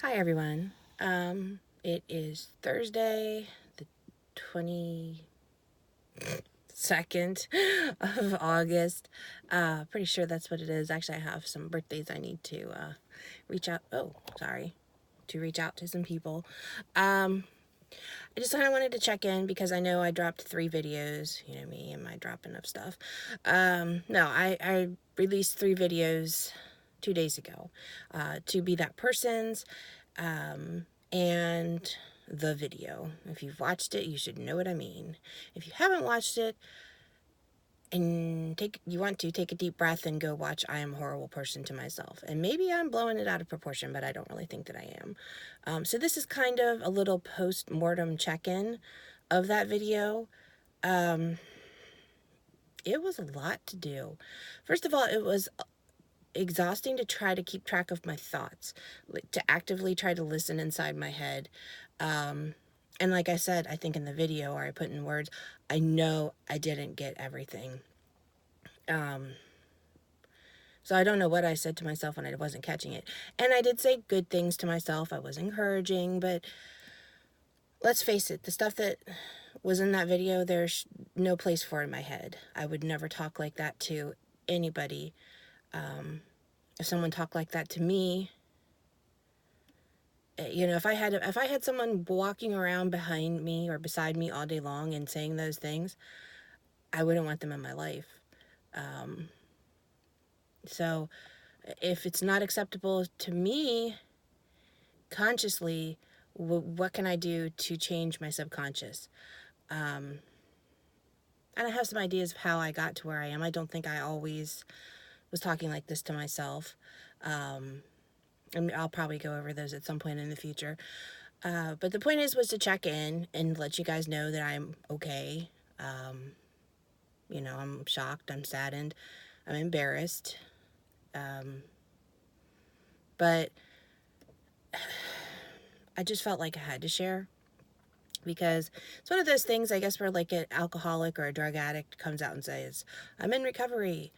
Hi everyone. It is Thursday, the 22nd of August. Pretty sure that's what it is. Actually, I have some birthdays I need to reach out. Oh, sorry, to reach out to some people. I just kind of wanted to check in because I know I dropped 3 videos. You know me and my dropping of stuff. No, I released 3 videos 2 days ago. To be that person's. And the video. If you've watched it, you should know what I mean. If you haven't watched it and you want to take a deep breath and go watch I Am a Horrible Person to Myself. And maybe I'm blowing it out of proportion, but I don't really think that I am. So this is kind of a little post-mortem check-in of that video. It was a lot to do. First of all, it was exhausting to try to keep track of my thoughts, to actively try to listen inside my head. And like I said, I think in the video, or I put in words, I know I didn't get everything. So I don't know what I said to myself when I wasn't catching it. And I did say good things to myself. I was encouraging, but let's face it, the stuff that was in that video, there's no place for it in my head. I would never talk like that to anybody. If someone talked like that to me, you know, if I had someone walking around behind me or beside me all day long and saying those things, I wouldn't want them in my life. So if it's not acceptable to me consciously, what can I do to change my subconscious? And I have some ideas of how I got to where I am. I don't think I always was talking like this to myself. And I'll probably go over those at some point in the future. But the point was to check in and let you guys know that I'm okay. You know, I'm shocked, I'm saddened, I'm embarrassed. But I just felt like I had to share because it's one of those things, I guess, where like an alcoholic or a drug addict comes out and says, I'm in recovery,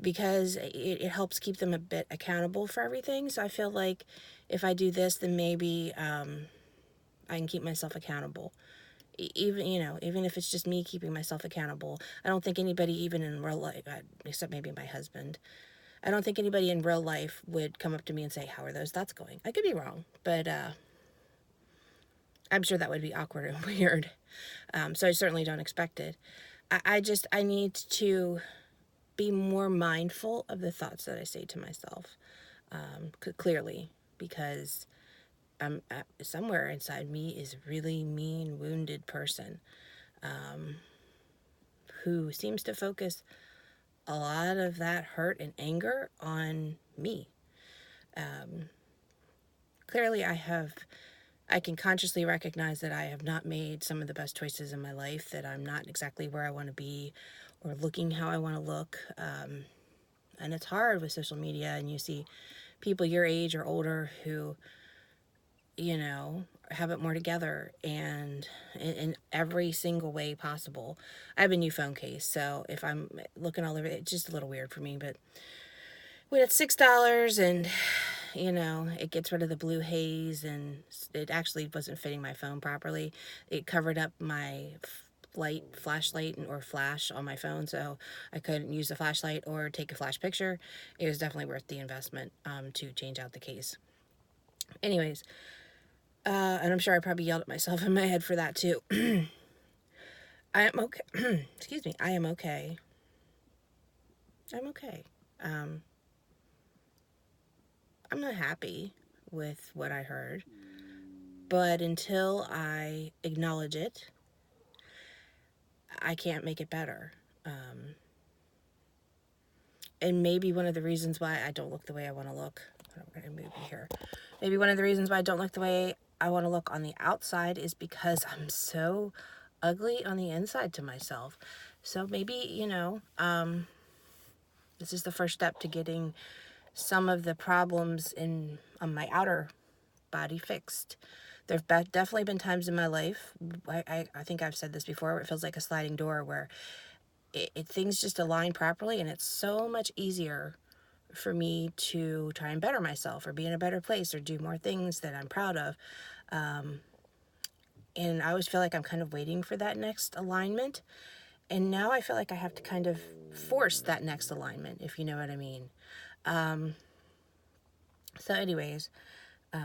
because it helps keep them a bit accountable for everything. So I feel like if I do this, then maybe I can keep myself accountable. Even if it's just me keeping myself accountable. I don't think anybody, even in real life, except maybe my husband, I don't think anybody in real life would come up to me and say, how are those thoughts going? I could be wrong, but I'm sure that would be awkward and weird. So I certainly don't expect it. I need to be more mindful of the thoughts that I say to myself, clearly, because somewhere inside me is a really mean, wounded person who seems to focus a lot of that hurt and anger on me. Clearly, I can consciously recognize that I have not made some of the best choices in my life, that I'm not exactly where I want to be or looking how I want to look. And it's hard with social media, and you see people your age or older who, you know, have it more together and in every single way possible. I have a new phone case, so if I'm looking all over, it's just a little weird for me. But when it's $6 and, you know, it gets rid of the blue haze, and it actually wasn't fitting my phone properly. It covered up my flashlight or flash on my phone, so I couldn't use the flashlight or take a flash picture. It was definitely worth the investment to change out the case. Anyways, and I'm sure I probably yelled at myself in my head for that too. I am okay. Excuse me. I am okay. I'm okay. I'm not happy with what I heard, but until I acknowledge it, I can't make it better. And maybe one of the reasons why I don't look the way I want to look, we're going to move here. Maybe one of the reasons why I don't look the way I want to look on the outside is because I'm so ugly on the inside to myself. So maybe, you know, this is the first step to getting some of the problems on my outer body fixed. There have definitely been times in my life, I think I've said this before, where it feels like a sliding door, where things just align properly, and it's so much easier for me to try and better myself or be in a better place or do more things that I'm proud of. And I always feel like I'm kind of waiting for that next alignment. And now I feel like I have to kind of force that next alignment, if you know what I mean. So anyways,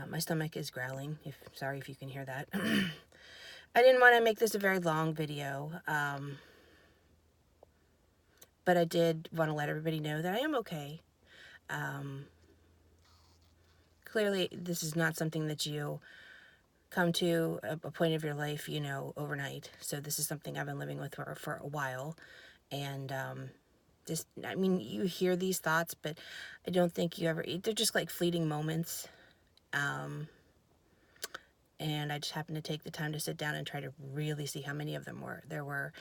my stomach is growling. Sorry if you can hear that. I didn't want to make this a very long video, but I did want to let everybody know that I am okay. Clearly, this is not something that you come to a point of your life, you know, overnight. So this is something I've been living with for a while. And just, I mean, you hear these thoughts, but I don't think they're just like fleeting moments. And I just happened to take the time to sit down and try to really see how many of them there were.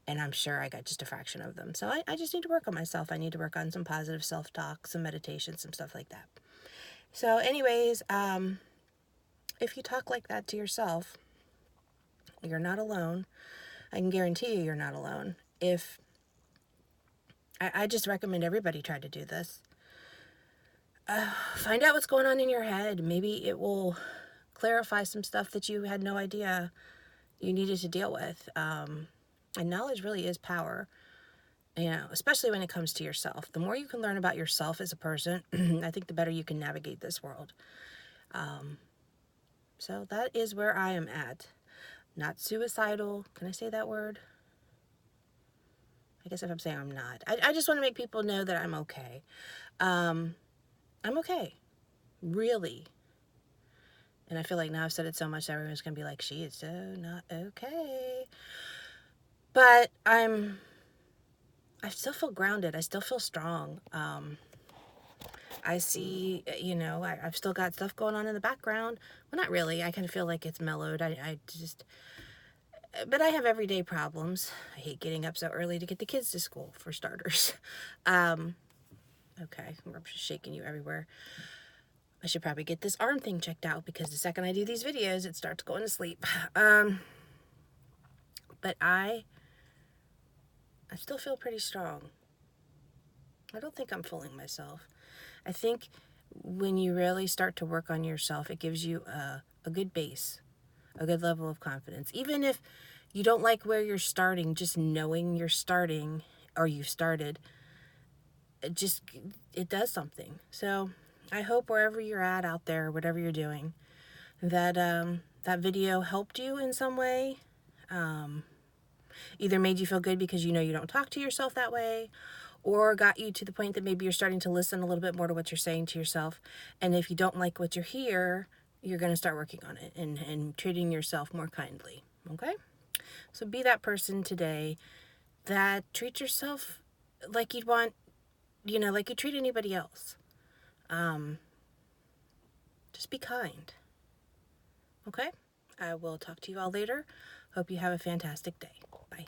And I'm sure I got just a fraction of them. So I just need to work on myself. I need to work on some positive self-talk, some meditation, some stuff like that. So anyways, if you talk like that to yourself, you're not alone. I can guarantee you're not alone. I just recommend everybody try to do this. Find out what's going on in your head. Maybe it will clarify some stuff that you had no idea you needed to deal with. And knowledge really is power, you know, especially when it comes to yourself. The more you can learn about yourself as a person, I think the better you can navigate this world. So that is where I am at. Not suicidal. Can I say that word? I guess if I'm saying I'm not. I just want to make people know that I'm okay. I'm okay. Really. And I feel like now I've said it so much, everyone's going to be like, she is so not okay. But I still feel grounded. I still feel strong. I see, you know, I've still got stuff going on in the background. Well, not really. I kind of feel like it's mellowed. But I have everyday problems. I hate getting up so early to get the kids to school, for starters. Okay, I'm just shaking you everywhere. I should probably get this arm thing checked out because the second I do these videos, it starts going to sleep. But I still feel pretty strong. I don't think I'm fooling myself. I think when you really start to work on yourself, it gives you a good base, a good level of confidence. Even if you don't like where you're starting, just knowing you're starting or you've started, it does something. So I hope wherever you're at out there, whatever you're doing, that that video helped you in some way. Either made you feel good because you know you don't talk to yourself that way, or got you to the point that maybe you're starting to listen a little bit more to what you're saying to yourself. And if you don't like what you hear, you're going to start working on it and treating yourself more kindly. Okay? So be that person today that treats yourself like you'd want, you know, like you treat anybody else. Just be kind. Okay? I will talk to you all later. Hope you have a fantastic day. Bye.